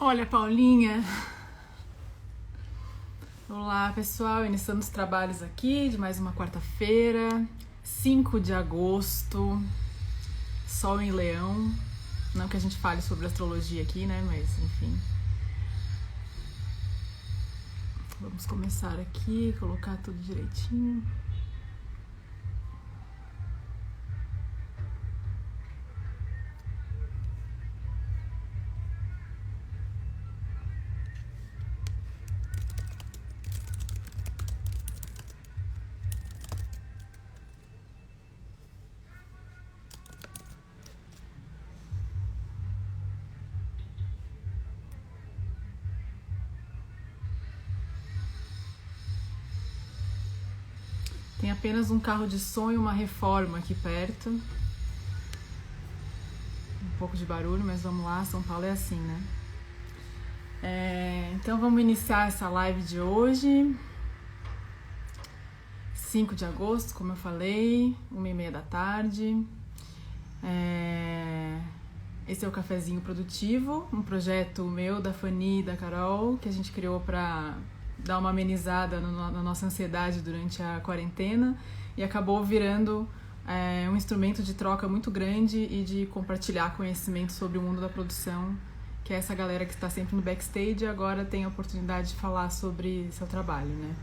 Olha, Paulinha. Olá, pessoal. Iniciando os trabalhos aqui de mais uma quarta-feira, 5 de agosto, Sol em Leão. Não que a gente fale sobre astrologia aqui, né? Mas, enfim. Vamos começar aqui, colocar tudo direitinho. Tem apenas um carro de som e uma reforma aqui perto. Um pouco de barulho, mas vamos lá, São Paulo é assim, né? Então vamos iniciar essa live de hoje, 5 de agosto, como eu falei, 1h30 da tarde. Esse é o Cafezinho Produtivo, um projeto meu, da Fanny e da Carol, que a gente criou para dar uma amenizada na nossa ansiedade durante a quarentena e acabou virando um instrumento de troca muito grande e de compartilhar conhecimento sobre o mundo da produção, que é essa galera que está sempre no backstage e agora tem a oportunidade de falar sobre seu trabalho, né?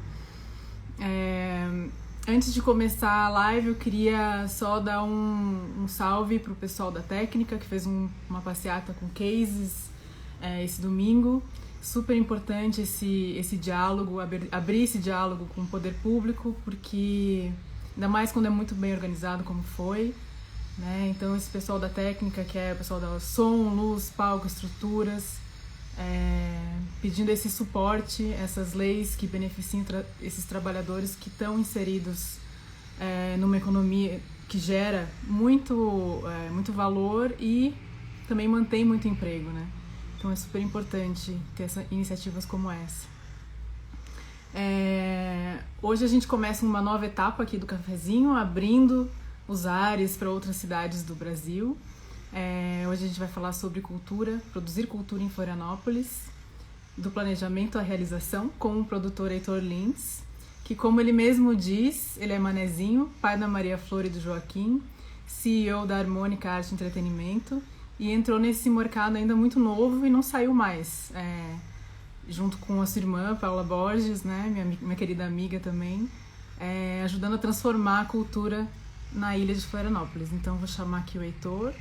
Antes de começar a live, eu queria só dar um salve pro pessoal da técnica, que fez uma passeata com cases esse domingo. Super importante esse diálogo, abrir esse diálogo com o poder público, porque ainda mais quando é muito bem organizado como foi, né? Então esse pessoal da técnica, que é o pessoal da som, luz, palco, estruturas, pedindo esse suporte, essas leis que beneficiam esses trabalhadores que estão inseridos numa economia que gera muito valor e também mantém muito emprego, né? Então é super importante ter iniciativas como essa. Hoje a gente começa uma nova etapa aqui do Cafezinho, abrindo os ares para outras cidades do Brasil. Hoje a gente vai falar sobre cultura, produzir cultura em Florianópolis, do planejamento à realização, com o produtor Heitor Lins, que, como ele mesmo diz, ele é manezinho, pai da Maria Flor e do Joaquim, CEO da Harmônica Arte e Entretenimento, e entrou nesse mercado ainda muito novo e não saiu mais, junto com a sua irmã, Paula Borges, né, minha querida amiga também, ajudando a transformar a cultura na ilha de Florianópolis. Então vou chamar aqui o Heitor.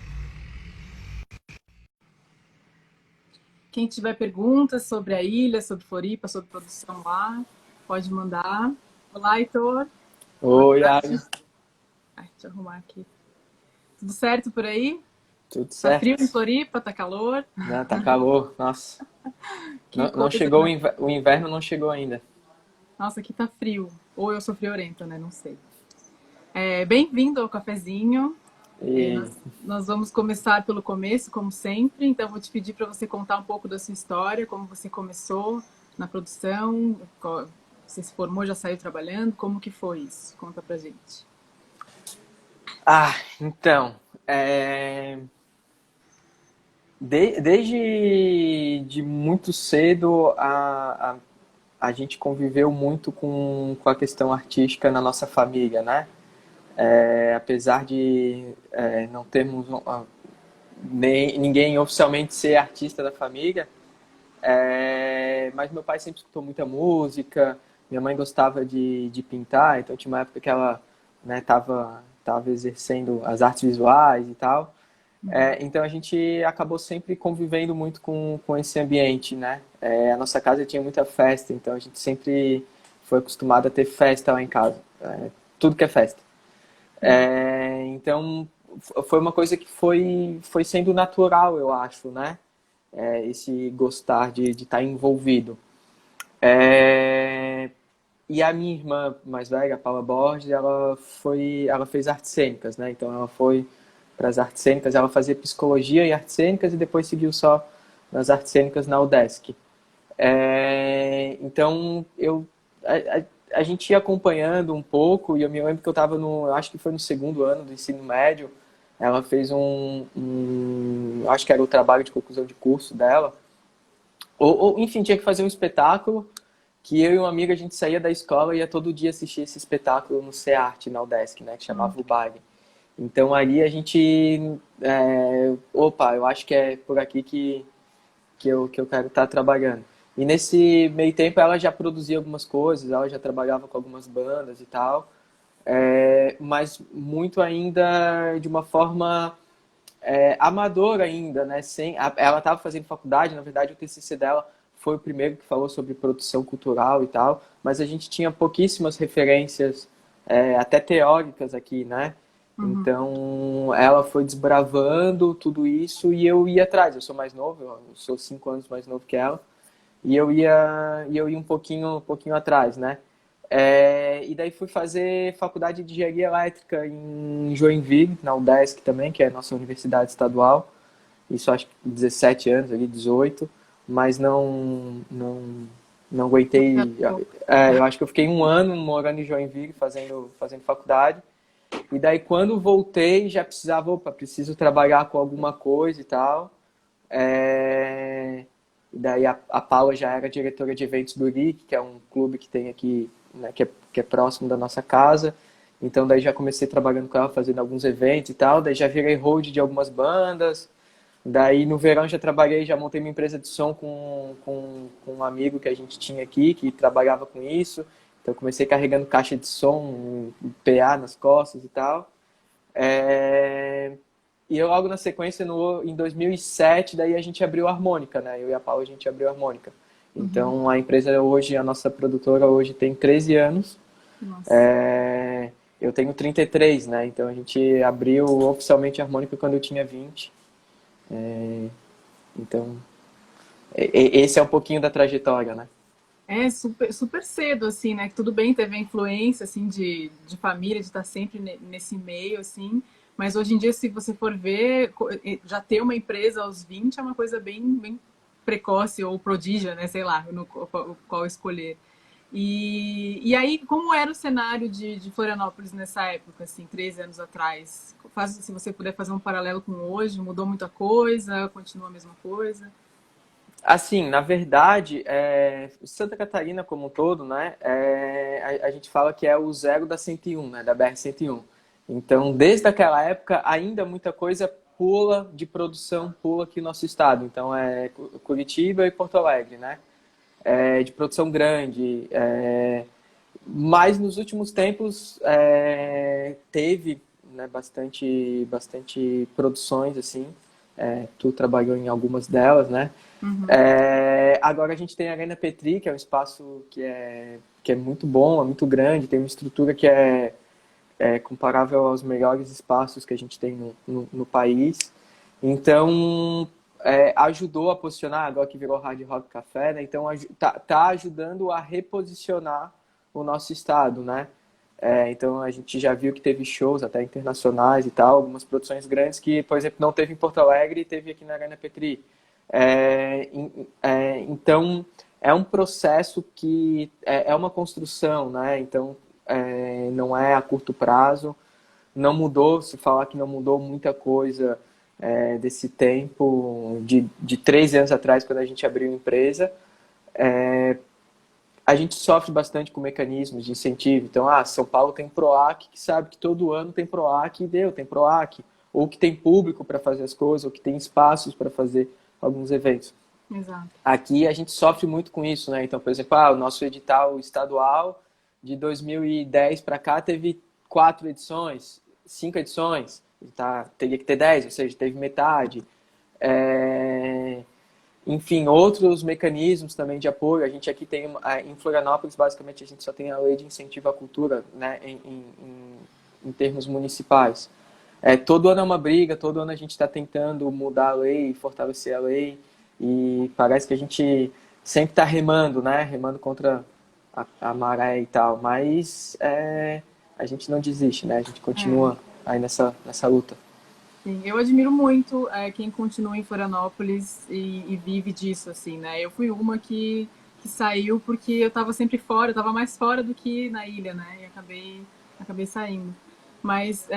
Quem tiver perguntas sobre a ilha, sobre Floripa, sobre produção lá, pode mandar. Olá, Heitor. Oi, Ari. Deixa eu arrumar aqui. Tudo certo por aí? Tudo Tá frio em certo? Floripa? Tá calor? Não, tá calor, nossa. Que Não coisa, chegou né? o inverno não chegou ainda. Nossa, aqui tá frio. Ou eu sou friorenta, né? Não sei. Bem-vindo ao cafezinho. E Nós vamos começar pelo começo, como sempre. Então, vou te pedir para você contar um pouco da sua história, como você começou na produção, você se formou, já saiu trabalhando, como que foi isso? Conta pra gente. então, desde de muito cedo a gente conviveu muito com a questão artística na nossa família, né? Apesar de não termos nem ninguém oficialmente ser artista da família, mas meu pai sempre escutou muita música, minha mãe gostava de pintar, então tinha uma época que ela, né, tava exercendo as artes visuais e tal. Então a gente acabou sempre convivendo muito com esse ambiente, né? A nossa casa tinha muita festa, então a gente sempre foi acostumado a ter festa lá em casa. Tudo que é festa. Então foi uma coisa que foi sendo natural, eu acho, né? Esse gostar de estar envolvido. E a minha irmã mais velha, a Paula Borges, ela fez artes cênicas, né? Então ela foi para as artes cênicas, ela fazia psicologia e artes cênicas e depois seguiu só nas artes cênicas na UDESC. Então a gente ia acompanhando um pouco e eu me lembro que eu acho que foi no segundo ano do ensino médio, ela fez acho que era o trabalho de conclusão de curso dela, Enfim, tinha que fazer um espetáculo que eu e um amigo, a gente saía da escola e ia todo dia assistir esse espetáculo no CEART, na UDESC, né, que chamava o Baile. Então ali a gente, opa, eu acho que é por aqui que eu quero estar trabalhando. E nesse meio tempo ela já produzia algumas coisas, ela já trabalhava com algumas bandas e tal, mas muito ainda de uma forma amadora ainda, né? Ela estava fazendo faculdade, na verdade o TCC dela foi o primeiro que falou sobre produção cultural e tal, mas a gente tinha pouquíssimas referências, até teóricas aqui, né? Uhum. Então ela foi desbravando tudo isso e eu ia atrás. Eu sou mais novo, eu sou 5 anos mais novo que ela, e eu ia um pouquinho atrás, né? E daí fui fazer faculdade de engenharia elétrica em Joinville, na UDESC também, que é a nossa universidade estadual. Isso acho que 17 anos, ali 18, mas não aguentei. Eu acho que eu fiquei um ano morando em Joinville fazendo faculdade. E daí quando voltei já precisava, opa, preciso trabalhar com alguma coisa e tal. E daí a Paula já era diretora de eventos do RIC, que é um clube que tem aqui, né, que é próximo da nossa casa. Então daí já comecei trabalhando com ela, fazendo alguns eventos e tal. Daí já virei hold de algumas bandas. Daí no verão já trabalhei, já montei minha empresa de som com um amigo que a gente tinha aqui, que trabalhava com isso. Então comecei carregando caixa de som, PA nas costas e tal. E eu logo na sequência, em 2007, daí a gente abriu a Harmônica, né? Eu e a Paula a gente abriu a Harmônica. Uhum. Então a empresa hoje, a nossa produtora hoje tem 13 anos. Nossa. Eu tenho 33, né? Então a gente abriu oficialmente a Harmônica quando eu tinha 20. Então, esse é um pouquinho da trajetória, né? É super, super cedo, assim, né? Que tudo bem, teve a influência, assim, de família, de estar sempre nesse meio, assim. Mas hoje em dia, se você for ver, já ter uma empresa aos 20 é uma coisa bem, bem precoce ou prodígia, né? Sei lá, no qual escolher. E aí, como era o cenário de Florianópolis nessa época, assim, 13 anos atrás? Se você puder fazer um paralelo com hoje, mudou muita coisa? Continua a mesma coisa? Assim, na verdade, Santa Catarina como um todo, né, a gente fala que é o zero da 101, né, da BR-101. Então, desde aquela época, ainda muita coisa pula de produção, pula aqui no nosso estado. Então, é Curitiba e Porto Alegre, né, de produção grande. Mas nos últimos tempos teve, né, bastante produções, assim. Tu trabalhou em algumas delas, né? Uhum. Agora a gente tem a Arena Petri, que é um espaço que é muito bom, é muito grande, tem uma estrutura que é comparável aos melhores espaços que a gente tem no país. Então, ajudou a posicionar, agora que virou Hard Rock Café, né? Então, tá ajudando a reposicionar o nosso estado, né? Então, a gente já viu que teve shows até internacionais e tal, algumas produções grandes que, por exemplo, não teve em Porto Alegre e teve aqui na Arena Petri. Então, é um processo que é uma construção, né? Então, não é a curto prazo, não mudou, se falar que não mudou muita coisa desse tempo, de 13 anos atrás, quando a gente abriu a empresa. A gente sofre bastante com mecanismos de incentivo. Então, São Paulo tem PROAC, que sabe que todo ano tem PROAC e tem PROAC. Ou que tem público para fazer as coisas, ou que tem espaços para fazer alguns eventos. Exato. Aqui a gente sofre muito com isso, né? Então, por exemplo, o nosso edital estadual de 2010 para cá teve 4 edições, 5 edições, teria que ter 10, ou seja, teve metade. Enfim, outros mecanismos também de apoio. A gente aqui tem, em Florianópolis, basicamente, a gente só tem a lei de incentivo à cultura, né, em termos municipais. Todo ano é uma briga, todo ano a gente está tentando mudar a lei, fortalecer a lei, e parece que a gente sempre está remando, né? Remando contra a maré e tal, mas a gente não desiste, né? A gente É. continua aí nessa luta. Sim, eu admiro muito quem continua em Florianópolis e vive disso, assim, né? Eu fui uma que saiu porque eu estava sempre fora, eu estava mais fora do que na ilha, né? E acabei saindo. Mas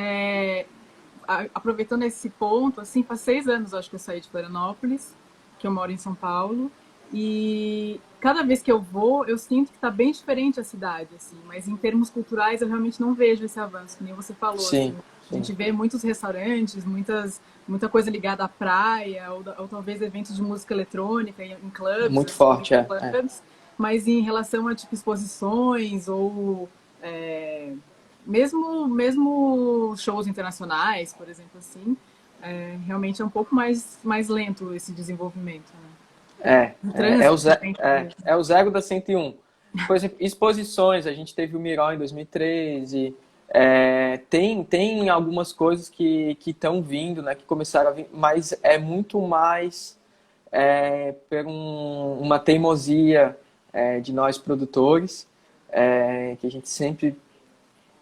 aproveitando esse ponto, assim, faz 6 anos, acho que eu saí de Florianópolis, que eu moro em São Paulo. E cada vez que eu vou, eu sinto que está bem diferente a cidade, assim. Mas em termos culturais, eu realmente não vejo esse avanço, que nem você falou, Sim, assim. A sim. gente vê muitos restaurantes, muita coisa ligada à praia, ou talvez eventos de música eletrônica em clubes, Muito assim, forte, é. clubs. Mas em relação a tipo exposições ou é, mesmo shows internacionais, por exemplo, assim, realmente é um pouco mais lento esse desenvolvimento, né? No trânsito também, talvez. É o Zero da 101. Por exemplo, exposições, a gente teve o Miró em 2013. Tem algumas coisas que estão vindo, né, que começaram a vir, mas é muito mais por uma teimosia de nós produtores, que a gente sempre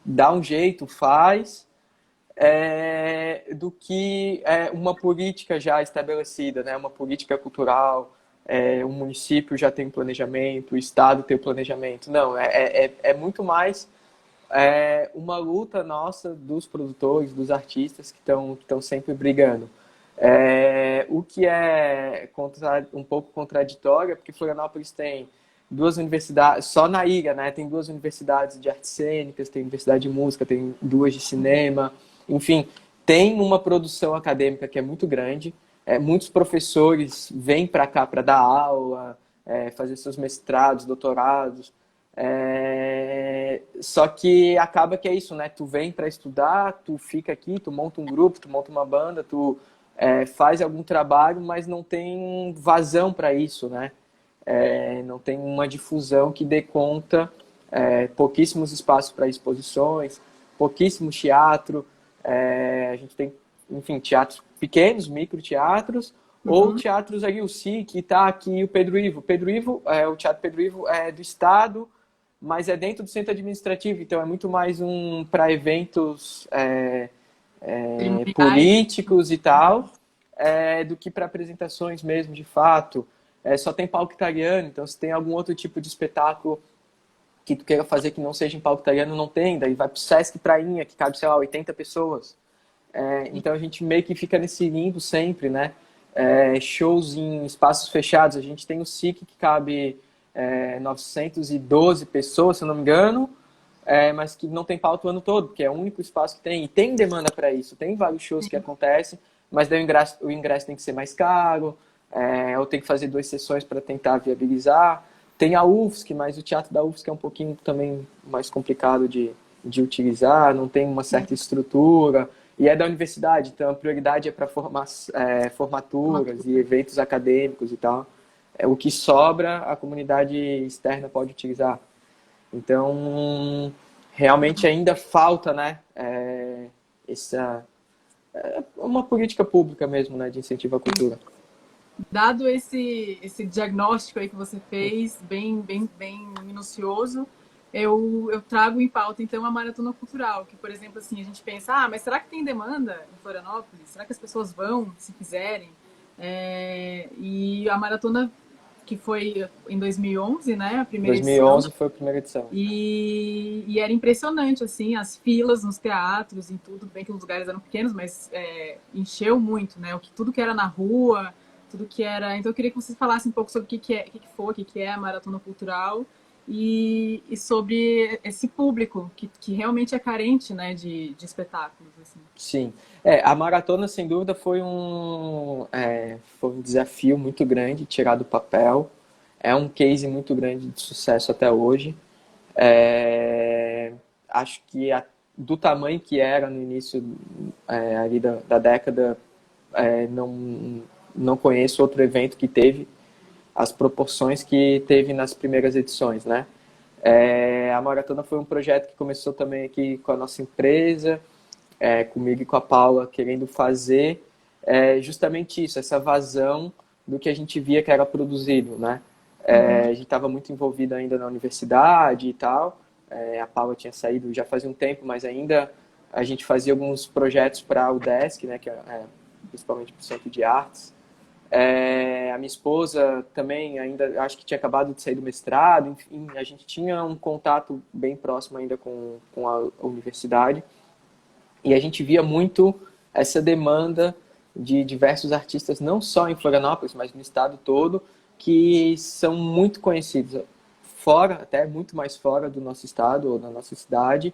dá um jeito, faz, do que uma política já estabelecida, né? Uma política cultural, o município já tem um planejamento, o estado tem um planejamento. Não, é muito mais uma luta nossa dos produtores, dos artistas que estão sempre brigando. O que é um pouco contraditório, é porque Florianópolis tem duas universidades, só na ilha, né? Tem duas universidades de artes cênicas, tem universidade de música, tem duas de cinema, enfim, tem uma produção acadêmica que é muito grande. Muitos professores vêm para cá para dar aula, fazer seus mestrados, doutorados. Só que acaba que é isso, né? Tu vem para estudar, tu fica aqui, tu monta um grupo, tu monta uma banda, tu faz algum trabalho, mas não tem vazão para isso, né? Não tem uma difusão que dê conta, pouquíssimos espaços para exposições, pouquíssimo teatro, a gente tem, enfim, teatros pequenos, microteatros, ou Uhum. teatros ali, o SIC, está aqui o Pedro Ivo. O Teatro Pedro Ivo é do Estado, mas é dentro do centro administrativo, então é muito mais para eventos Cerimoniais. políticos e tal, do que para apresentações mesmo, de fato. Só tem palco italiano, então se tem algum outro tipo de espetáculo que tu queira fazer que não seja em palco italiano, não tem, daí vai pro Sesc Prainha, que cabe, sei lá, 80 pessoas. Então a gente meio que fica nesse limbo sempre, né? Shows em espaços fechados, a gente tem o SIC que cabe 912 pessoas, se eu não me engano, mas que não tem pauta o ano todo, que é o único espaço que tem, e tem demanda para isso, tem vários shows que acontecem, mas daí o ingresso tem que ser mais caro, ou tem que fazer 2 sessões para tentar viabilizar. Tem a UFSC, mas o teatro da UFSC é um pouquinho também mais complicado de utilizar, não tem uma certa estrutura, e é da universidade, então a prioridade é para formaturas e eventos acadêmicos e tal. O que sobra, a comunidade externa pode utilizar. Então, realmente ainda falta, né, uma política pública mesmo, né, de incentivo à cultura. Dado esse diagnóstico aí que você fez, bem minucioso, eu trago em pauta, então, a maratona cultural, que, por exemplo, assim, a gente pensa, mas será que tem demanda em Florianópolis? Será que as pessoas vão, se quiserem? E a maratona, que foi em 2011, né, a primeira edição, 2011 foi a primeira edição. e era impressionante, assim, as filas nos teatros, em tudo, bem que os lugares eram pequenos, mas encheu muito, né, tudo que era na rua, tudo que era... Então eu queria que vocês falassem um pouco sobre o que é a Maratona Cultural e sobre esse público que realmente é carente, né, de espetáculos, assim. Sim. A maratona, sem dúvida, foi um desafio muito grande tirar do papel. É um case muito grande de sucesso até hoje. Acho que do tamanho que era no início ali da década, não conheço outro evento que teve as proporções que teve nas primeiras edições, né? A maratona foi um projeto que começou também aqui com a nossa empresa, comigo e com a Paula, querendo fazer justamente isso, essa vazão do que a gente via que era produzido, né? A gente estava muito envolvido ainda na universidade e tal. A Paula tinha saído já fazia um tempo, mas ainda a gente fazia alguns projetos para a UDESC, né? Que principalmente para o Centro de Artes. A minha esposa também ainda, acho que tinha acabado de sair do mestrado, enfim, a gente tinha um contato bem próximo ainda com a universidade, e a gente via muito essa demanda de diversos artistas, não só em Florianópolis, mas no estado todo, que são muito conhecidos fora, até muito mais fora do nosso estado ou da nossa cidade,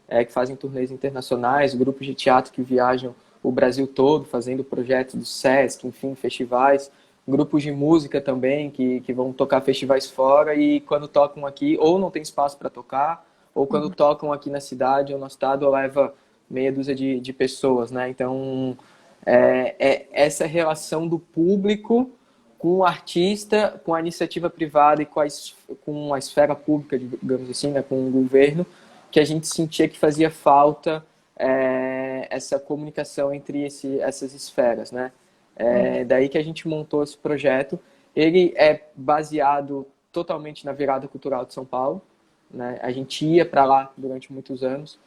que fazem turnês internacionais, grupos de teatro que viajam o Brasil todo, fazendo projetos do Sesc, enfim, festivais, grupos de música também, que vão tocar festivais fora e quando tocam aqui, ou não tem espaço para tocar, ou quando tocam aqui na cidade ou no estado, leva meia dúzia de pessoas, né? Então, essa relação do público com o artista, com a iniciativa privada e com a esfera pública, digamos assim, né, com o governo, que a gente sentia que fazia falta essa comunicação entre essas esferas, né? Daí que a gente montou esse projeto. Ele é baseado totalmente na virada cultural de São Paulo, né? A gente ia para lá durante muitos anos,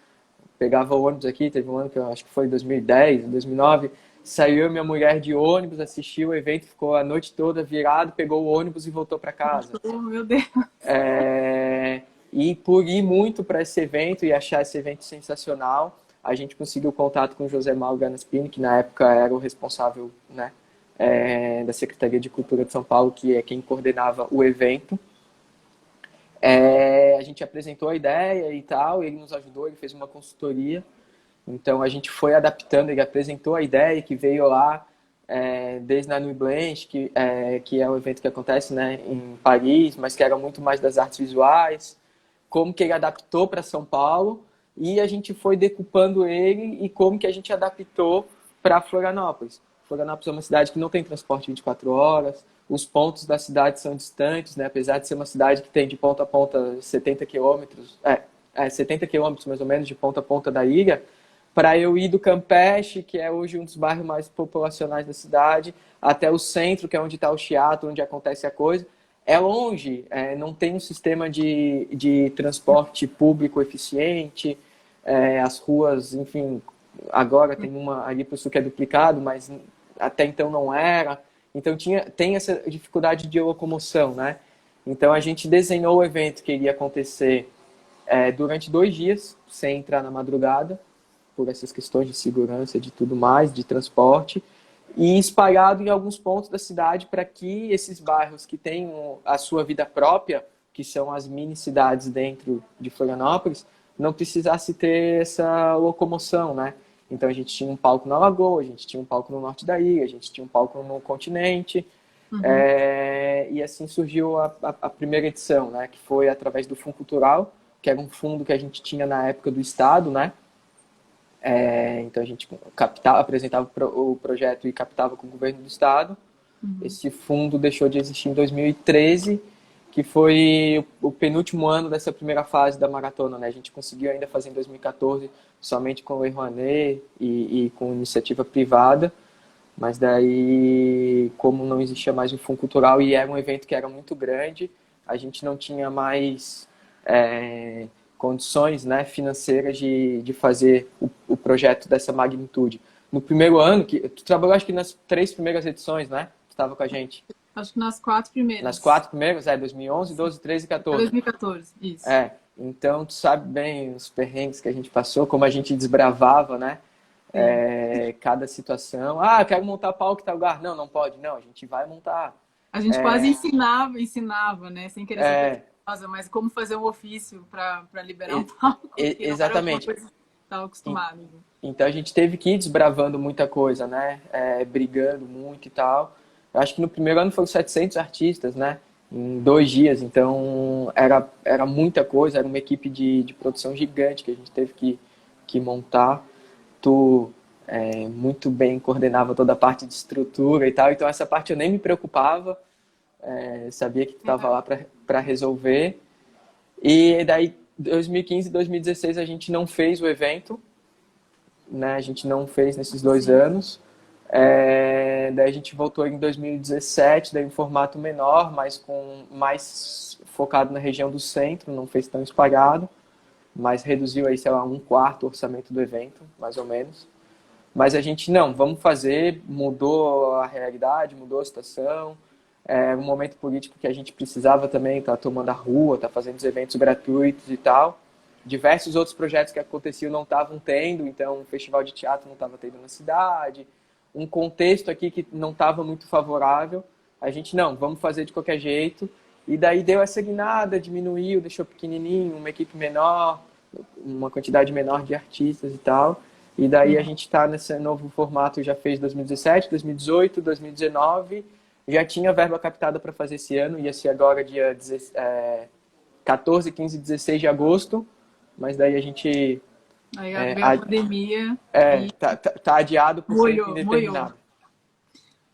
pegava o ônibus aqui, teve um ano que eu acho que foi 2010, 2009, saiu eu e minha mulher de ônibus, assistiu o evento, ficou a noite toda virado, pegou o ônibus e voltou para casa. Oh, meu Deus! E por ir muito para esse evento e achar esse evento sensacional, a gente conseguiu contato com o José Mauro Ganaspini, que na época era o responsável, né, da Secretaria de Cultura de São Paulo, que é quem coordenava o evento. A gente apresentou a ideia e tal, ele nos ajudou, ele fez uma consultoria. Então a gente foi adaptando, ele apresentou a ideia que veio lá desde a Nuit Blanche, que é um evento que acontece, né, em Paris, mas que era muito mais das artes visuais, como que ele adaptou para São Paulo, e a gente foi decupando ele e como que a gente adaptou para Florianópolis. Florianópolis é uma cidade que não tem transporte 24 horas, os pontos da cidade são distantes, né? Apesar de ser uma cidade que tem de ponta a ponta 70 quilômetros, 70 quilômetros mais ou menos de ponta a ponta da ilha, para eu ir do Campeche, que é hoje um dos bairros mais populacionais da cidade, até o centro, que é onde está o teatro, onde acontece a coisa, é longe, não tem um sistema de transporte público eficiente, as ruas, enfim, agora tem uma ali para o sul que é duplicado, mas até então não era. Então tem essa dificuldade de locomoção, né? Então a gente desenhou o evento que iria acontecer durante 2 dias, sem entrar na madrugada, por essas questões de segurança, de tudo mais, de transporte, e espalhado em alguns pontos da cidade para que esses bairros que têm a sua vida própria, que são as mini cidades dentro de Florianópolis, não precisasse ter essa locomoção, né? Então a gente tinha um palco na Lagoa, a gente tinha um palco no norte da ilha, a gente tinha um palco no continente, e assim surgiu a primeira edição, né? Que foi através do Fundo Cultural, que era um fundo que a gente tinha na época do Estado, né? Então a gente apresentava o projeto e captava com o governo do estado. Esse fundo deixou de existir em 2013, que foi o penúltimo ano dessa primeira fase da maratona, né? A gente conseguiu ainda fazer em 2014 somente com o Lei Rouanet e com iniciativa privada, mas daí, como não existia mais o Fundo Cultural e era um evento que era muito grande, a gente não tinha mais condições, né, financeiras de fazer o projeto dessa magnitude. No primeiro ano, tu trabalhou acho que nas 3 primeiras edições, né? Tu estava com a gente. Acho que nas 4 primeiras. Nas 4 primeiras, 2011, 12, 13 e 14. 2014, isso. Então tu sabe bem os perrengues que a gente passou, como a gente desbravava, né? Cada situação. Ah, quero montar palco em tal lugar. Não, não pode. Não, a gente vai montar. A gente quase ensinava, né? Sem querer ser mas como fazer um ofício para liberar um palco. Exatamente. Estava acostumado. Então a gente teve que ir desbravando muita coisa, né? Brigando muito e tal. Eu acho que no primeiro ano foram 700 artistas, né? Em 2 dias. Então era muita coisa, era uma equipe de produção gigante que a gente teve que montar. Tu muito bem coordenava toda a parte de estrutura e tal. Então essa parte eu nem me preocupava. Sabia que tu estava lá para resolver. E daí 2015 e 2016 a gente não fez o evento, né? A gente não fez nesses 2 anos. Daí a gente voltou em 2017, daí em formato menor, mas mais focado na região do centro, não fez tão espalhado, mas reduziu aí, sei lá, 1/4 o orçamento do evento, mais ou menos. Mas a gente vamos fazer, mudou a realidade, mudou a situação. Um momento político que a gente precisava também, tá tomando a rua, tá fazendo os eventos gratuitos e tal. Diversos outros projetos que aconteciam não estavam tendo, então um festival de teatro não estava tendo na cidade, um contexto aqui que não estava muito favorável. a gente não, vamos fazer de qualquer jeito. E daí deu essa guinada, diminuiu, deixou pequenininho, uma equipe menor, uma quantidade menor de artistas e tal. E daí a gente está nesse novo formato, já fez 2017, 2018, 2019, já tinha verba captada para fazer esse ano, ia ser agora dia 14, 15, 16 de agosto, mas daí a gente Aí veio a pandemia e tá adiado por tempo moiou. indeterminado.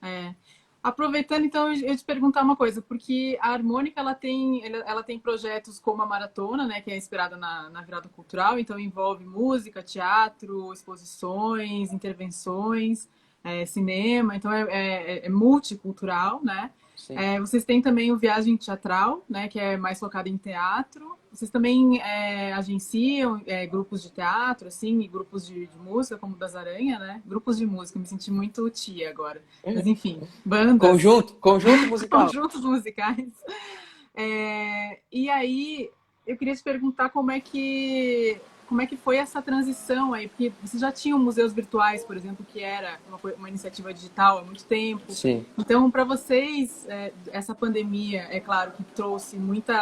É. Aproveitando, então, eu te perguntar uma coisa, porque a Harmônica, ela tem projetos como a Maratona, né, que é inspirada na virada cultural, então envolve música, teatro, exposições, intervenções, cinema, então é multicultural, né? Vocês têm também o Viagem Teatral, né, que é mais focado em teatro. Vocês também agenciam grupos de teatro, assim, e grupos de música, como o das Aranha, né? Grupos de música, me senti muito tia agora. Mas, enfim, bandas. Conjunto musical. Conjuntos musicais. E aí, eu queria te perguntar como é que foi essa transição aí, porque vocês já tinham museus virtuais, por exemplo, que era uma iniciativa digital há muito tempo. Sim. Então, para vocês, essa pandemia, é claro que trouxe muito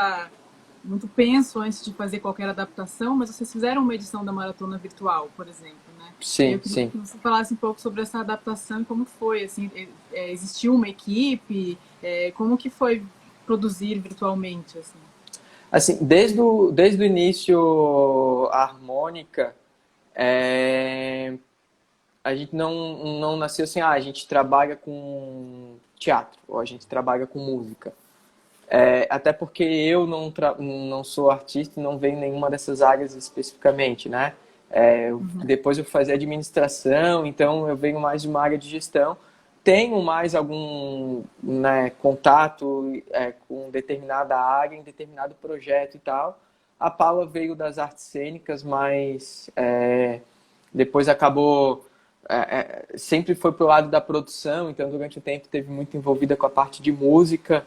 penso antes de fazer qualquer adaptação, mas vocês fizeram uma edição da Maratona virtual, por exemplo, né? Sim, eu queria que você falasse um pouco sobre essa adaptação e como foi, assim, existiu uma equipe, como que foi produzir virtualmente, assim? Assim, desde o início, a Harmônica, a gente não nasceu assim, a gente trabalha com teatro, ou a gente trabalha com música. Até porque eu não sou artista e não venho em nenhuma dessas áreas especificamente, né? Depois eu fazia administração, então eu venho mais de uma área de gestão. Tenho mais algum, né, contato com determinada área, em determinado projeto e tal. A Paula veio das artes cênicas, mas depois acabou... sempre foi pro lado da produção, então durante o tempo esteve muito envolvida com a parte de música.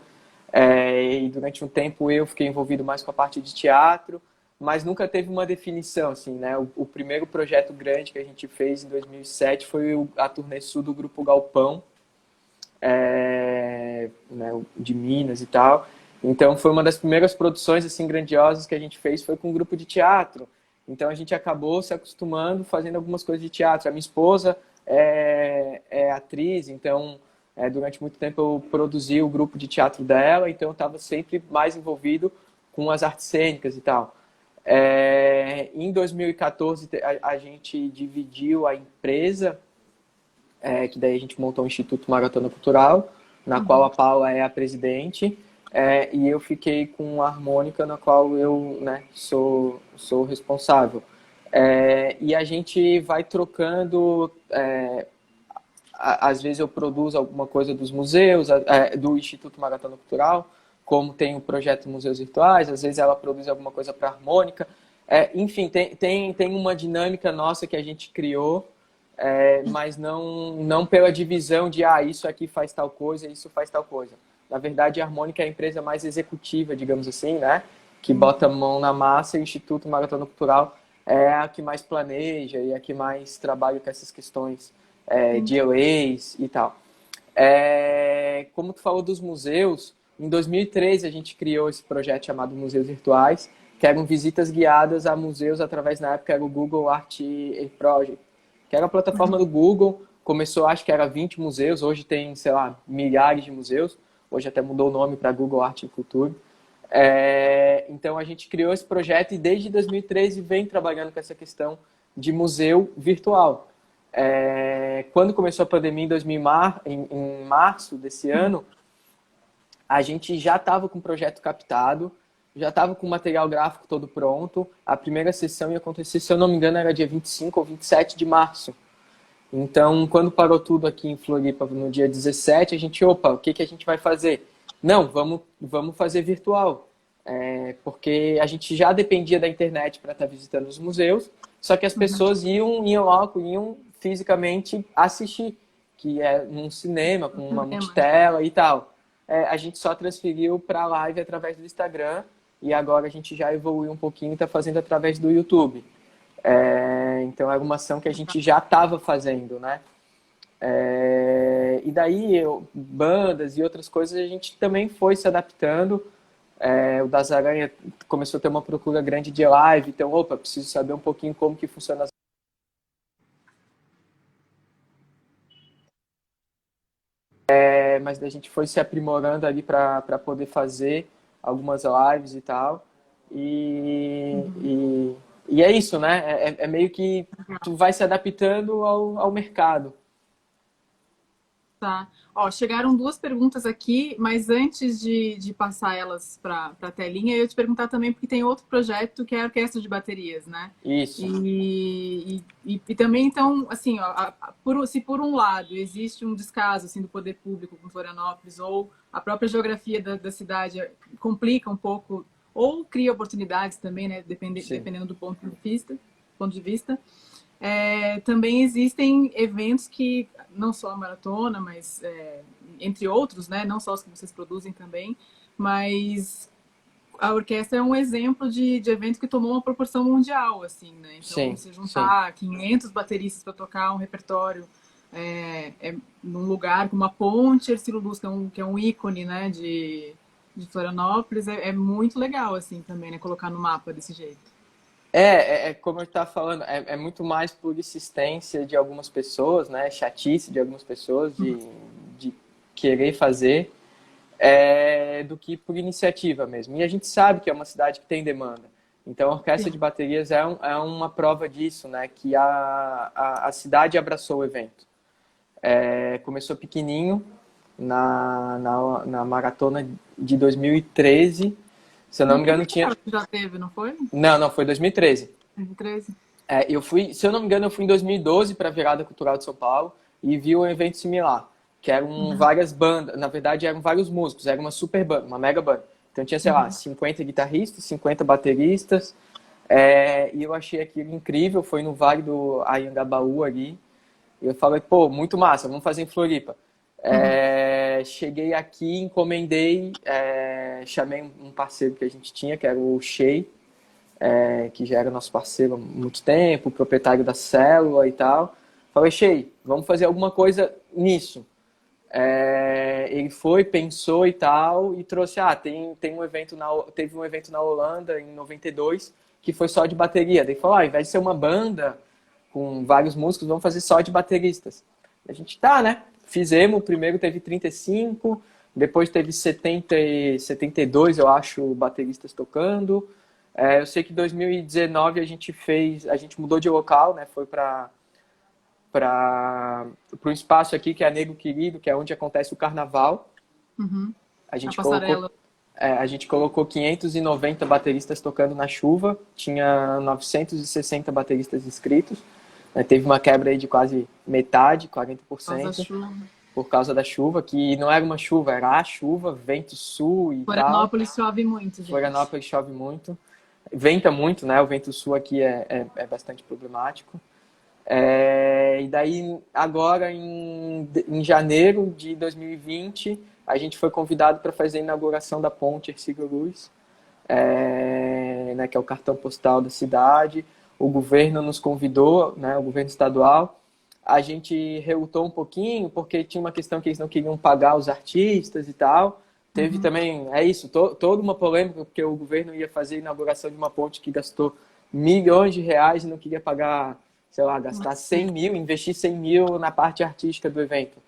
E durante um tempo eu fiquei envolvido mais com a parte de teatro, mas nunca teve uma definição, assim, né? O primeiro projeto grande que a gente fez em 2007 foi a turnê sul do Grupo Galpão, né, de Minas e tal. Então foi uma das primeiras produções assim grandiosas que a gente fez, foi com um grupo de teatro. Então a gente acabou se acostumando, fazendo algumas coisas de teatro. A minha esposa é atriz, então... durante muito tempo eu produzi o grupo de teatro dela, então eu estava sempre mais envolvido com as artes cênicas e tal. Em 2014 a gente dividiu a empresa, que daí a gente montou o Instituto Maratona Cultural, na qual a Paula é a presidente, e eu fiquei com a Harmônica, na qual eu, né, sou responsável. E a gente vai trocando... às vezes eu produzo alguma coisa dos museus, do Instituto Maratona Cultural, como tem o projeto Museus Virtuais, às vezes ela produz alguma coisa para a Harmônica. Enfim, tem uma dinâmica nossa que a gente criou, mas não pela divisão de isso aqui faz tal coisa, isso faz tal coisa. Na verdade, a Harmônica é a empresa mais executiva, digamos assim, né? Que bota a mão na massa, e o Instituto Maratona Cultural é a que mais planeja e a que mais trabalha com essas questões de leis e tal. Como tu falou dos museus, em 2013 a gente criou esse projeto chamado Museus Virtuais, que eram visitas guiadas a museus através, na época, era o Google Art Project, que era a plataforma do Google. Começou, acho que era 20 museus, hoje tem, sei lá, milhares de museus, hoje até mudou o nome para Google Art e Cultura. Então a gente criou esse projeto e desde 2013 vem trabalhando com essa questão de museu virtual. Quando começou a pandemia em março desse ano, a gente já estava com o projeto captado, já estava com o material gráfico todo pronto. A primeira sessão ia acontecer, se eu não me engano, era dia 25 ou 27 de março. Então, quando parou tudo aqui em Floripa no dia 17, a gente, o que a gente vai fazer? Não, vamos fazer virtual. Porque a gente já dependia da internet para estar visitando os museus, só que as pessoas iam fisicamente assistir, que é num cinema, com uma multitela e tal. A gente só transferiu para a live através do Instagram e agora a gente já evoluiu um pouquinho e está fazendo através do YouTube. Então é uma ação que a gente já estava fazendo, né? E daí, bandas e outras coisas, a gente também foi se adaptando. O Das Aranha começou a ter uma procura grande de live, então, opa, preciso saber um pouquinho como que funciona as... Mas a gente foi se aprimorando ali para poder fazer algumas lives e tal. E, Uhum. e, e é isso, né? É meio que tu vai se adaptando ao mercado. Tá. Ó, chegaram duas perguntas aqui, mas antes de passar elas para a telinha, eu ia te perguntar também, porque tem outro projeto que é a Orquestra de Baterias, né? Isso. E também, então, assim, ó, se por um lado existe um descaso assim, do poder público com Florianópolis, ou a própria geografia da cidade complica um pouco, ou cria oportunidades também, né? Sim. Dependendo do ponto de vista. Também existem eventos que, não só a maratona, mas entre outros, né? Não só os que vocês produzem também, mas a orquestra é um exemplo de evento que tomou uma proporção mundial, assim, né? Então, Sim, você sim. juntar 500 bateristas para tocar um repertório num lugar como a Ponte Hercílio Luz, que é um ícone, né, de Florianópolis, é muito legal, assim, também, né? Colocar no mapa desse jeito. Como eu estava falando, é muito mais por insistência de algumas pessoas, né? Chatice de algumas pessoas de querer fazer, do que por iniciativa mesmo. E a gente sabe que é uma cidade que tem demanda. Então, a Orquestra de Sim. Baterias é uma prova disso, né? Que a cidade abraçou o evento. Começou pequenininho na maratona de 2013. Se eu não No me engano, primeiro tinha. já teve, não foi? Não, não, foi 2013. 2013? Eu fui, se eu não me engano, eu fui em 2012 para a Virada Cultural de São Paulo e vi um evento similar, que eram Uhum, várias bandas, na verdade eram vários músicos, era uma super banda, uma mega banda. Então tinha, sei lá, uhum. 50 guitarristas, 50 bateristas, e eu achei aquilo incrível, foi no Vale do Anhangabaú ali, e eu falei, pô, muito massa, vamos fazer em Floripa. Uhum. Cheguei aqui, encomendei, chamei um parceiro que a gente tinha, que era o Shea, que já era nosso parceiro há muito tempo, proprietário da célula e tal. Falei, Shea, vamos fazer alguma coisa nisso. Ele foi, pensou e tal, e trouxe, tem um evento teve um evento na Holanda em 92 que foi só de bateria. Daí falou, ao invés de ser uma banda com vários músicos, vamos fazer só de bateristas. A gente tá, né? Fizemos, o primeiro teve 35, depois teve 72, eu acho, bateristas tocando. Eu sei que em 2019 a gente mudou de local, né? Foi para um espaço aqui que é Nego Querido, que é onde acontece o carnaval. Uhum. A A gente colocou passarela. a gente colocou 590 bateristas tocando na chuva, tinha 960 bateristas inscritos, né? Teve uma quebra aí de quase metade, Rosa 40%, Chuva. por causa da chuva, que não era uma chuva, era a chuva, vento sul e tal. Florianópolis chove muito, gente. Florianópolis chove muito, venta muito, né? O vento sul aqui é bastante problemático. E daí, agora em janeiro de 2020, a gente foi convidado para fazer a inauguração da ponte Hercílio Luz, né, que é o cartão postal da cidade. O governo nos convidou, né, o governo estadual. A gente relutou um pouquinho, porque tinha uma questão que eles não queriam pagar os artistas e tal. Teve Uhum. também, toda uma polêmica, porque o governo ia fazer a inauguração de uma ponte que gastou milhões de reais e não queria pagar, sei lá, gastar 100 mil, investir 100 mil na parte artística do evento.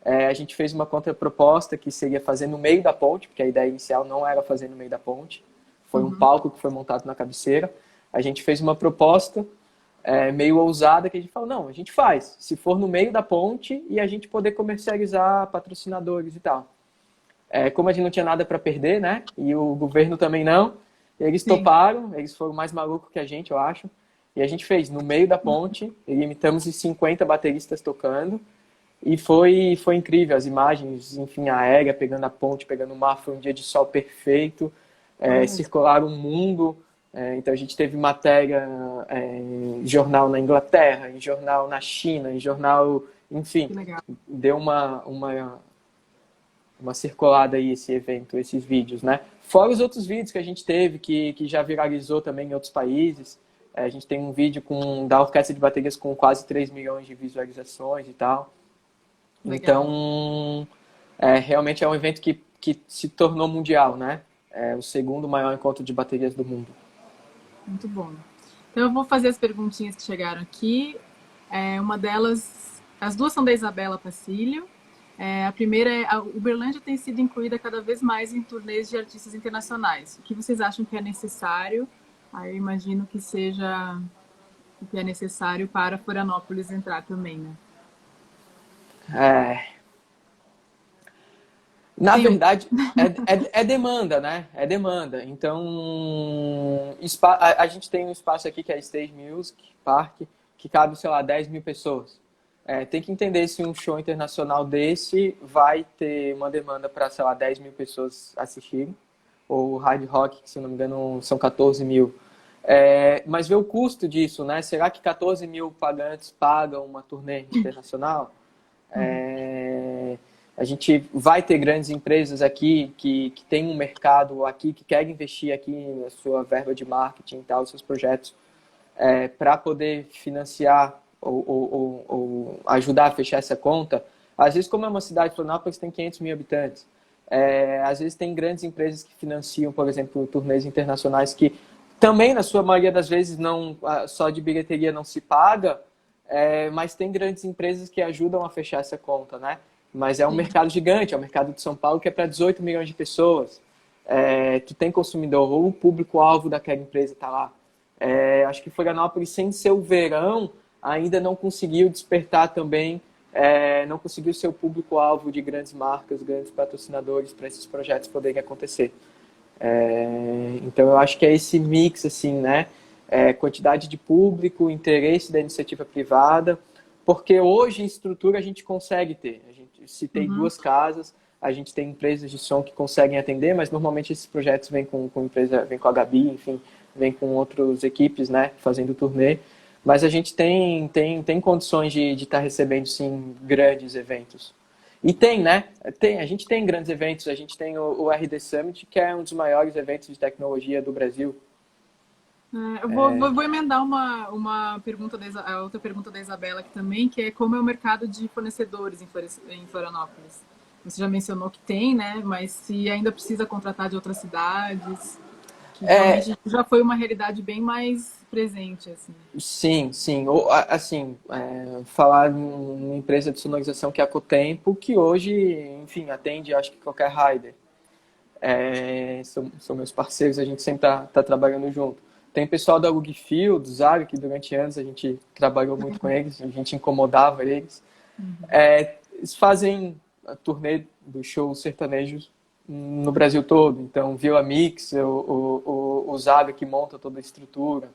A gente fez uma contraproposta que seria fazer no meio da ponte, porque a ideia inicial não era fazer no meio da ponte. Foi um Uhum. palco que foi montado na cabeceira. A gente fez uma proposta meio ousada que a gente falou, não, a gente faz, se for no meio da ponte e a gente poder comercializar patrocinadores e tal. Como a gente não tinha nada para perder, né? E o governo também não, eles Sim. toparam, eles foram mais malucos que a gente, eu acho. E a gente fez no meio da ponte, limitamos os 50 bateristas tocando. E foi incrível, as imagens, enfim, aérea, pegando a ponte, pegando o mar, foi um dia de sol perfeito, Olha, circularam o mundo, então a gente teve matéria em jornal na Inglaterra, em jornal na China, em jornal, enfim, que legal. deu uma circulada aí esse evento, esses vídeos, né? Fora os outros vídeos que a gente teve, que já viralizou também em outros países, a gente tem um vídeo da Orquestra de Baterias com quase 3 milhões de visualizações e tal. Legal. Então, realmente é um evento que se tornou mundial, né? É o segundo maior encontro de baterias do mundo. Muito bom. Então eu vou fazer as perguntinhas que chegaram aqui. Uma delas, as duas são da Isabela Pacílio. A primeira é: a Uberlândia tem sido incluída cada vez mais em turnês de artistas internacionais. O que vocês acham que é necessário? Aí eu imagino que seja o que é necessário para Florianópolis entrar também, né? É, na Tem um. verdade, é demanda, né? É demanda. Então, a gente tem um espaço aqui que é a Stage Music Park, que cabe, sei lá, 10 mil pessoas. Tem que entender se um show internacional desse vai ter uma demanda para, sei lá, 10 mil pessoas assistirem. Ou o Hard Rock, que se não me engano são 14 mil. Mas ver o custo disso, né? Será que 14 mil pagantes pagam uma turnê internacional? Uhum. A gente vai ter grandes empresas aqui que têm um mercado aqui, que querem investir aqui na sua verba de marketing e tal, seus projetos, para poder financiar ou ajudar a fechar essa conta. Às vezes, como é uma cidade, Florianópolis tem 500 mil habitantes. Às vezes tem grandes empresas que financiam, por exemplo, turnês internacionais que também, na sua maioria das vezes, não só de bilheteria não se paga, mas tem grandes empresas que ajudam a fechar essa conta, né? Mas é um Sim. mercado gigante, é o mercado de São Paulo que é para 18 milhões de pessoas. Tu tem consumidor, ou o público-alvo daquela empresa está lá. Acho que Florianópolis, sem ser o verão, ainda não conseguiu despertar também, não conseguiu ser o público-alvo de grandes marcas, grandes patrocinadores para esses projetos poderem acontecer. Então eu acho que é esse mix, assim, né? Quantidade de público, interesse da iniciativa privada, porque hoje em estrutura a gente consegue ter. A gente citei Uhum. duas casas, a gente tem empresas de som que conseguem atender, mas normalmente esses projetos vêm com empresa, vem com a Gabi, enfim, vem com outras equipes, né, fazendo turnê. Mas a gente tem condições de estar recebendo, sim, grandes eventos. E tem, né? A gente tem grandes eventos. A gente tem o RD Summit, que é um dos maiores eventos de tecnologia do Brasil. Eu vou emendar uma pergunta a outra pergunta da Isabela aqui também, que é como é o mercado de fornecedores em Florianópolis. Você já mencionou que tem, né? Mas se ainda precisa contratar de outras cidades, que É, realmente já foi uma realidade bem mais presente, assim. sim, sim. Assim, falar em uma empresa de sonorização que é a Cotempo, que hoje, enfim, atende, acho que qualquer rider. São meus parceiros, a gente sempre tá trabalhando junto. Tem pessoal da Lugfield, do Zaga, que durante anos a gente trabalhou muito com eles, a gente incomodava eles. Eles fazem a turnê dos shows sertanejos no Brasil todo. Então, Vila Mix, o Zaga que monta toda a estrutura.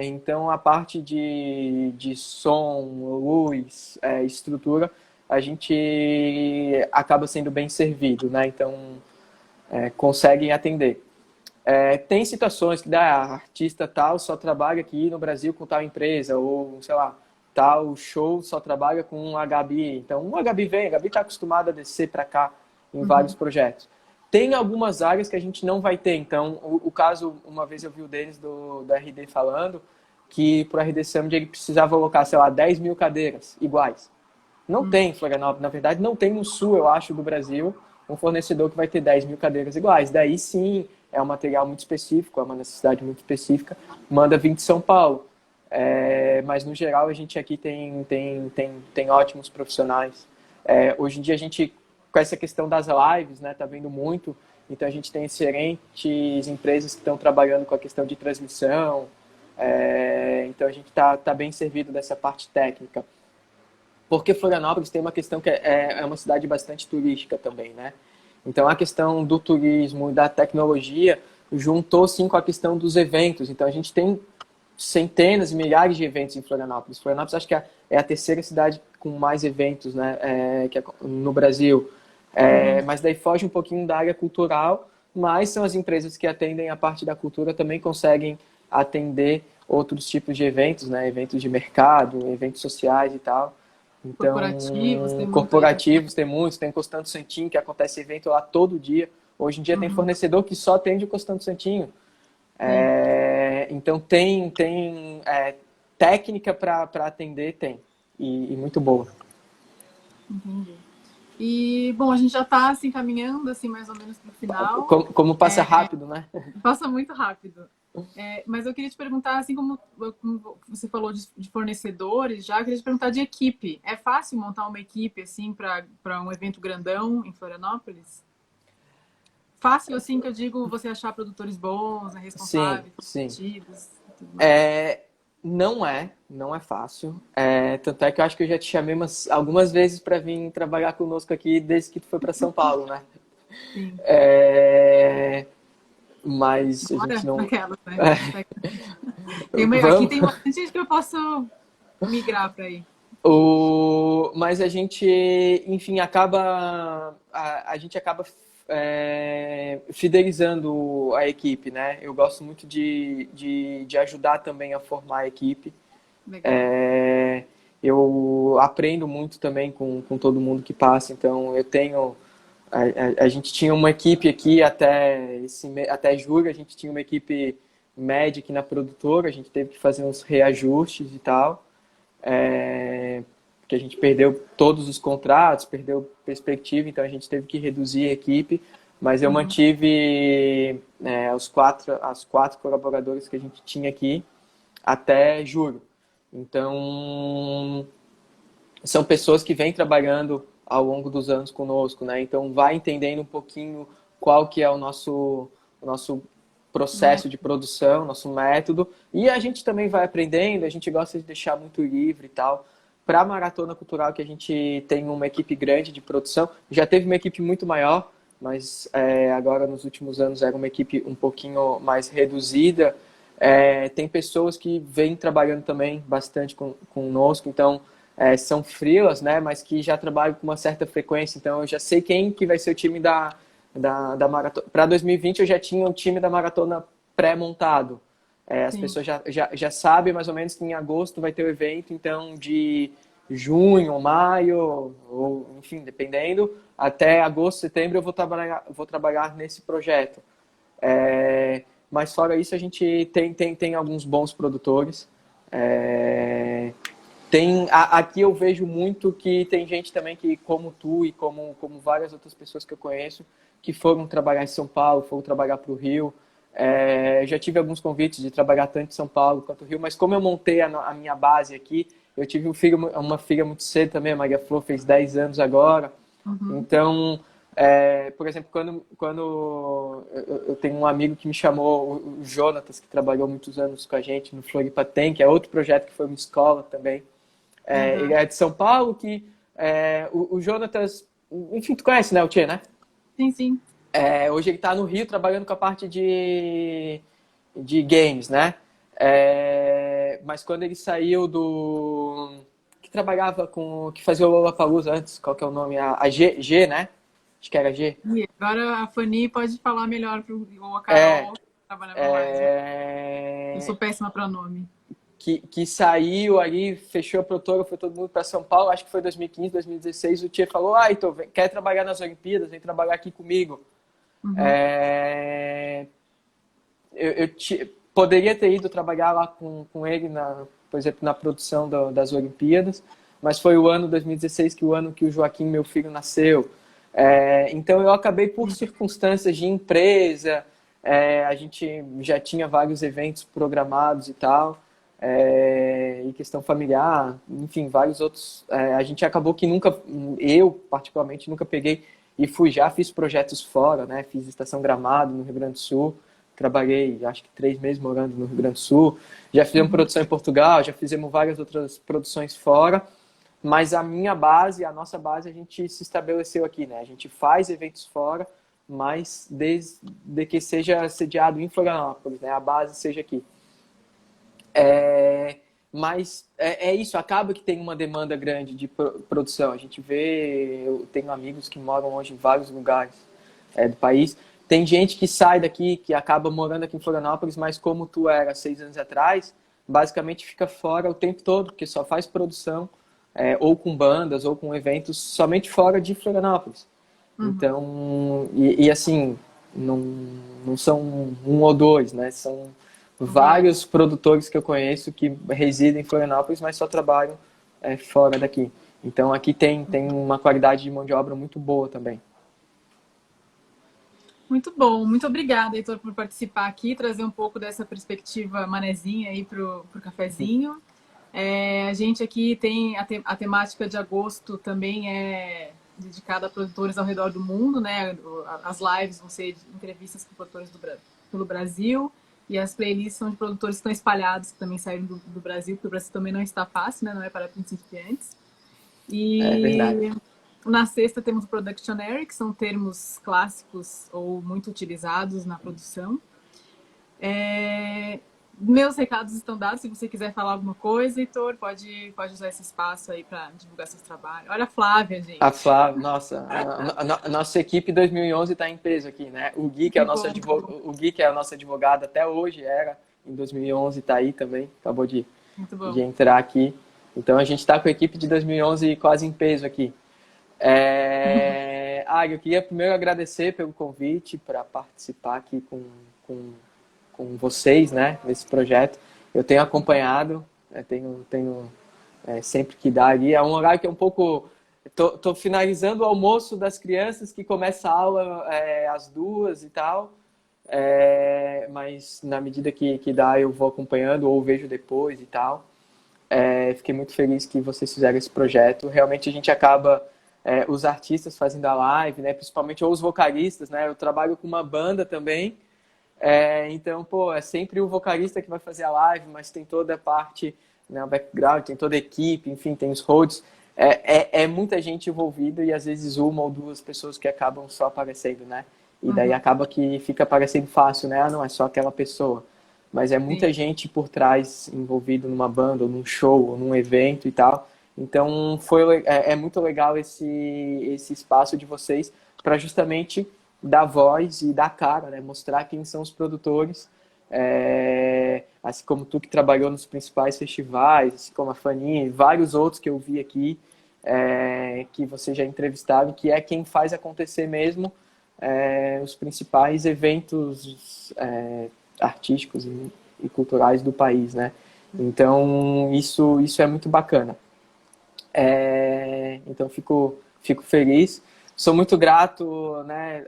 Então, a parte de som, luz, estrutura, a gente acaba sendo bem servido, né? Então, conseguem atender. Tem situações que artista tal só trabalha aqui no Brasil com tal empresa, ou, sei lá, tal show só trabalha com a Gabi. Então, a Gabi vem, a Gabi está acostumada a descer para cá em vários Uhum. projetos. Tem algumas áreas que a gente não vai ter. Então, o caso, uma vez eu vi o Denis do RD falando que para o RD Summit ele precisava alocar, sei lá, 10 mil cadeiras iguais. Não tem em Florianópolis, na verdade, não tem no sul, eu acho, do Brasil, um fornecedor que vai ter 10 mil cadeiras iguais. Daí sim, é um material muito específico, é uma necessidade muito específica, manda vir de São Paulo. Mas no geral a gente aqui tem ótimos profissionais. Hoje em dia a gente, com essa questão das lives, né, tá vendo muito, então a gente tem excelentes empresas que estão trabalhando com a questão de transmissão, então a gente tá bem servido dessa parte técnica. Porque Florianópolis tem uma questão que é uma cidade bastante turística também, né? Então a questão do turismo e da tecnologia juntou sim com a questão dos eventos. Então a gente tem centenas e milhares de eventos em Florianópolis. Florianópolis acho que é a terceira cidade com mais eventos, né, no Brasil. Uhum. Mas daí foge um pouquinho da área cultural, mas são as empresas que atendem a parte da cultura também conseguem atender outros tipos de eventos, né, eventos de mercado, eventos sociais e tal. Corporativos, Então, tem muito aí também. corporativos tem muitos, tem Constante Santinho, que acontece evento lá todo dia. Hoje em dia tem Uhum. fornecedor que só atende o Constante Santinho. Sim. Então tem técnica para atender, tem. E muito boa. Entendi. E, bom, a gente já está assim, caminhando, assim, mais ou menos para o final. Como passa rápido, né? Passa muito rápido. Mas eu queria te perguntar, assim como você falou de fornecedores, já eu queria te perguntar de equipe. É fácil montar uma equipe assim para um evento grandão em Florianópolis? Fácil assim que eu digo você achar produtores bons, né, Sim, responsáveis, sim. comprometidos e tudo mais. É, não é fácil. Tanto é que eu acho que eu já te chamei algumas vezes para vir trabalhar conosco aqui desde que tu foi para São Paulo, né? Sim. É, mas a gente Bora não. naquelas, né? Aqui Vamos. tem bastante gente que eu posso migrar para aí. Mas a gente, enfim, a gente acaba fidelizando a equipe, né? Eu gosto muito de ajudar também a formar a equipe. Legal. É, eu aprendo muito também com todo mundo que passa, então eu tenho. A gente tinha uma equipe aqui até julho, a gente tinha uma equipe média aqui na produtora, a gente teve que fazer uns reajustes e tal, porque a gente perdeu todos os contratos, perdeu perspectiva, então a gente teve que reduzir a equipe, mas eu Uhum. mantive as quatro colaboradores que a gente tinha aqui até julho. Então, são pessoas que vêm trabalhando ao longo dos anos conosco, né? Então, vai entendendo um pouquinho qual que é o nosso processo de produção, nosso método, e a gente também vai aprendendo, a gente gosta de deixar muito livre e tal. Para a Maratona Cultural, que a gente tem uma equipe grande de produção, já teve uma equipe muito maior, mas agora nos últimos anos era uma equipe um pouquinho mais reduzida. Tem pessoas que vêm trabalhando também bastante conosco, então são freelas, né, mas que já trabalham com uma certa frequência, então eu já sei quem que vai ser o time da maratona. Para 2020 eu já tinha o time da maratona pré-montado. As Sim. pessoas já sabem mais ou menos que em agosto vai ter o evento, então de junho, maio, ou enfim, dependendo, até agosto, setembro eu vou trabalhar nesse projeto. Mas fora isso, a gente tem alguns bons produtores. É, aqui eu vejo muito que tem gente também que, como tu e como várias outras pessoas que eu conheço, que foram trabalhar em São Paulo, foram trabalhar para o Rio. Já tive alguns convites de trabalhar tanto em São Paulo quanto no Rio, mas como eu montei a minha base aqui, eu tive uma filha muito cedo também, a Maria Flor fez 10 anos agora. Uhum. Então, por exemplo, quando eu tenho um amigo que me chamou, o Jonatas, que trabalhou muitos anos com a gente no Floripa Tem, que é outro projeto que foi uma escola também. Ele Uhum. é de São Paulo, o Jonatas, enfim, tu conhece, né, o Tchê, né? Sim, sim. Hoje ele está no Rio trabalhando com a parte de games, né? Mas quando ele saiu que trabalhava que fazia o Lollapalooza antes, qual que é o nome? A G, né? Acho que era G. E agora a Fanny pode falar melhor ou a É, Carol que trabalhava mais. Eu é, sou péssima para nome. que saiu ali, fechou a produtora, foi todo mundo para São Paulo, acho que foi 2015, 2016, o Tia falou, então, quer trabalhar nas Olimpíadas? Vem trabalhar aqui comigo. Uhum. É, poderia ter ido trabalhar lá com ele, por exemplo, na produção das Olimpíadas, mas foi o ano 2016, o ano que o Joaquim, meu filho, nasceu. Então eu acabei por circunstâncias de empresa, a gente já tinha vários eventos programados e tal, e questão familiar, enfim, vários outros. A gente acabou que eu particularmente nunca peguei e fiz projetos fora, né? Fiz Estação Gramado no Rio Grande do Sul, trabalhei acho que 3 meses morando no Rio Grande do Sul, já fizemos Uhum. produção em Portugal, já fizemos várias outras produções fora, mas a nossa base, a gente se estabeleceu aqui, né? A gente faz eventos fora, mas desde que seja sediado em Florianópolis, né? A base seja aqui. Mas é isso, acaba que tem uma demanda grande de produção. A gente vê, eu tenho amigos que moram hoje em vários lugares do país. Tem gente que sai daqui, que acaba morando aqui em Florianópolis, mas como tu era 6 anos atrás, basicamente fica fora o tempo todo, porque só faz produção, ou com bandas, ou com eventos, somente fora de Florianópolis. Uhum. Então, assim, não, não são um ou dois, né? São Vários. vários produtores que eu conheço que residem em Florianópolis, mas só trabalham fora daqui. Então aqui tem uma qualidade de mão de obra muito boa também. Muito bom, muito obrigada, Heitor, por participar aqui, trazer um pouco dessa perspectiva manezinha aí pro cafezinho. A gente aqui tem a temática de agosto também é dedicada a produtores ao redor do mundo, né? As lives vão ser entrevistas com produtores pelo Brasil e as playlists são de produtores que estão espalhados, que também saíram do Brasil, porque o Brasil também não está fácil, né? Não é para principiantes. É verdade. E na sexta temos o Productionary, que são termos clássicos ou muito utilizados na produção. Meus recados estão dados. Se você quiser falar alguma coisa, Heitor, pode usar esse espaço aí para divulgar seus trabalhos. Olha a Flávia, gente. A Flávia, nossa, a nossa equipe 2011 está em peso aqui, né? O Gui, que é o Gui, que é a nossa advogada até hoje, era em 2011, está aí também, acabou de entrar aqui. Então a gente está com a equipe de 2011 quase em peso aqui. Eu queria primeiro agradecer pelo convite para participar aqui com vocês, né, nesse projeto. Eu tenho acompanhado, tenho sempre que dá ali. É um horário que é um pouco... Tô finalizando o almoço das crianças, que começa a aula às 2 e tal. Mas na medida que dá, eu vou acompanhando ou vejo depois e tal. Fiquei muito feliz que vocês fizeram esse projeto. Realmente a gente acaba... os artistas fazendo a live, né, principalmente ou os vocalistas, né? Eu trabalho com uma banda também. Então, é sempre o vocalista que vai fazer a live, mas tem toda a parte, né, o background, tem toda a equipe, enfim, tem os hosts. É muita gente envolvida e às vezes uma ou duas pessoas que acabam só aparecendo, né? E daí acaba que fica parecendo fácil, né? Não é só aquela pessoa. Mas é muita gente por trás envolvida numa banda, ou num show, ou num evento e tal. Então, é muito legal esse espaço de vocês para justamente dar voz e dar cara, né? Mostrar quem são os produtores, assim como tu que trabalhou nos principais festivais, assim como a Fanny, vários outros que eu vi aqui, que vocês já entrevistaram, que é quem faz acontecer mesmo os principais eventos artísticos e culturais do país, né? Então, isso é muito bacana. Então, fico feliz. Sou muito grato, né,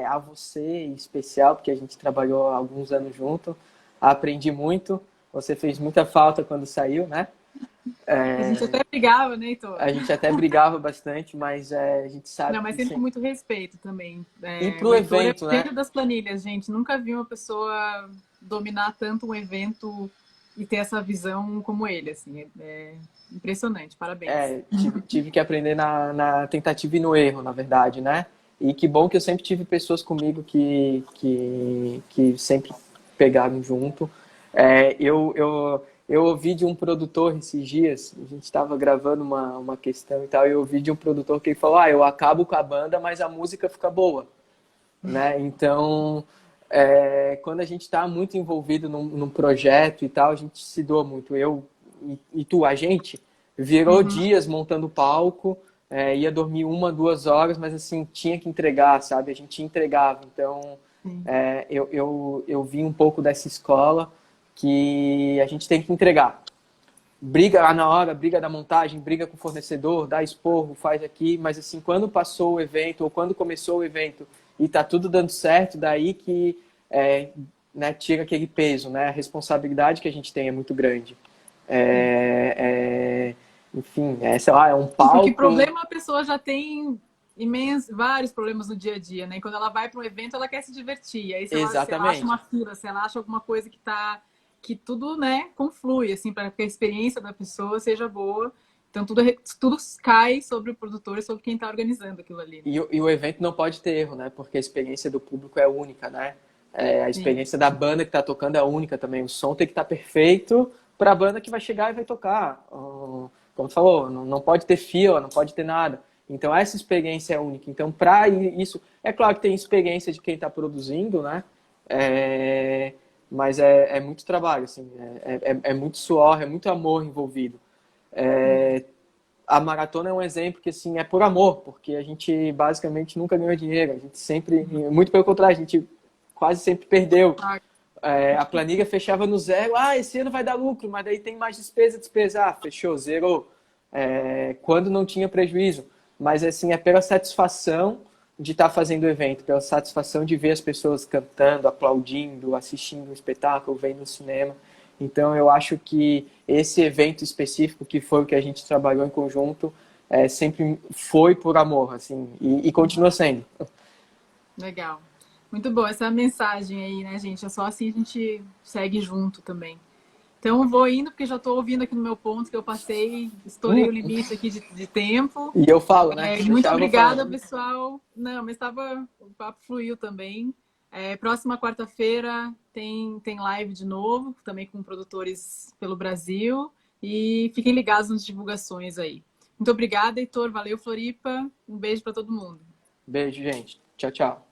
a você, em especial, porque a gente trabalhou há alguns anos junto. Aprendi muito. Você fez muita falta quando saiu, né? A gente até brigava, né, Heitor? A gente até brigava bastante, mas a gente sabe... Não, mas sempre com muito respeito também. E pro evento, né? Dentro das planilhas, gente. Nunca vi uma pessoa dominar tanto um evento e ter essa visão como ele, assim. Impressionante, parabéns. Tive que aprender na tentativa e no erro, na verdade, né? E que bom que eu sempre tive pessoas comigo que sempre pegaram junto. Eu ouvi de um produtor esses dias, a gente estava gravando uma questão e tal, e eu ouvi de um produtor que ele falou, eu acabo com a banda, mas a música fica boa, né? Então, quando a gente está muito envolvido num projeto e tal, a gente se doa muito. A gente virou dias montando o palco, ia dormir 1, 2 horas, mas assim, tinha que entregar, sabe? A gente entregava. Então, eu vi um pouco dessa escola que a gente tem que entregar. Briga lá na hora, briga da montagem, briga com o fornecedor, dá esporro, faz aqui, mas assim, quando passou o evento ou quando começou o evento e tá tudo dando certo, daí que né, tira aquele peso, né? A responsabilidade que a gente tem é muito grande. Enfim, sei lá, é um palco... Porque problema a pessoa já tem vários problemas no dia a dia, né? E quando ela vai para um evento, ela quer se divertir. Aí se ela acha uma fila, se ela acha alguma coisa que tudo, né, conflui, assim, para que a experiência da pessoa seja boa. Então, tudo cai sobre o produtor e sobre quem está organizando aquilo ali. Né? E o evento não pode ter erro, né? Porque a experiência do público é única, né? A experiência da banda que está tocando é única também. O som tem que estar perfeito para a banda que vai chegar e vai tocar. Como tu falou, não pode ter fila, não pode ter nada. Então, essa experiência é única. Então, para isso... É claro que tem experiência de quem está produzindo, né? Mas é muito trabalho, assim. É muito suor, é muito amor envolvido. A maratona é um exemplo que, assim, é por amor, porque a gente basicamente nunca ganhou dinheiro. A gente sempre... Muito pelo contrário, a gente quase sempre perdeu. A planilha fechava no zero. Esse ano vai dar lucro, mas daí tem mais despesa. Fechou, zerou. quando não tinha prejuízo. Mas, assim, é pela satisfação de estar fazendo o evento, pela satisfação de ver as pessoas cantando, aplaudindo, assistindo o espetáculo, vendo o cinema. Então, eu acho que esse evento específico, que foi o que a gente trabalhou em conjunto, sempre foi por amor, assim, e continua sendo. Legal. Muito boa essa mensagem aí, né, gente? É só assim a gente segue junto também. Então, vou indo, porque já estou ouvindo aqui no meu ponto que eu passei, estourei o limite aqui de tempo. E eu falo, né? Muito Deixava eu obrigada, falando. pessoal. Não, mas o papo fluiu também. Próxima quarta-feira tem live de novo, também com produtores pelo Brasil. E fiquem ligados nas divulgações aí. Muito obrigada, Heitor. Valeu, Floripa. Um beijo para todo mundo. Beijo, gente. Tchau, tchau.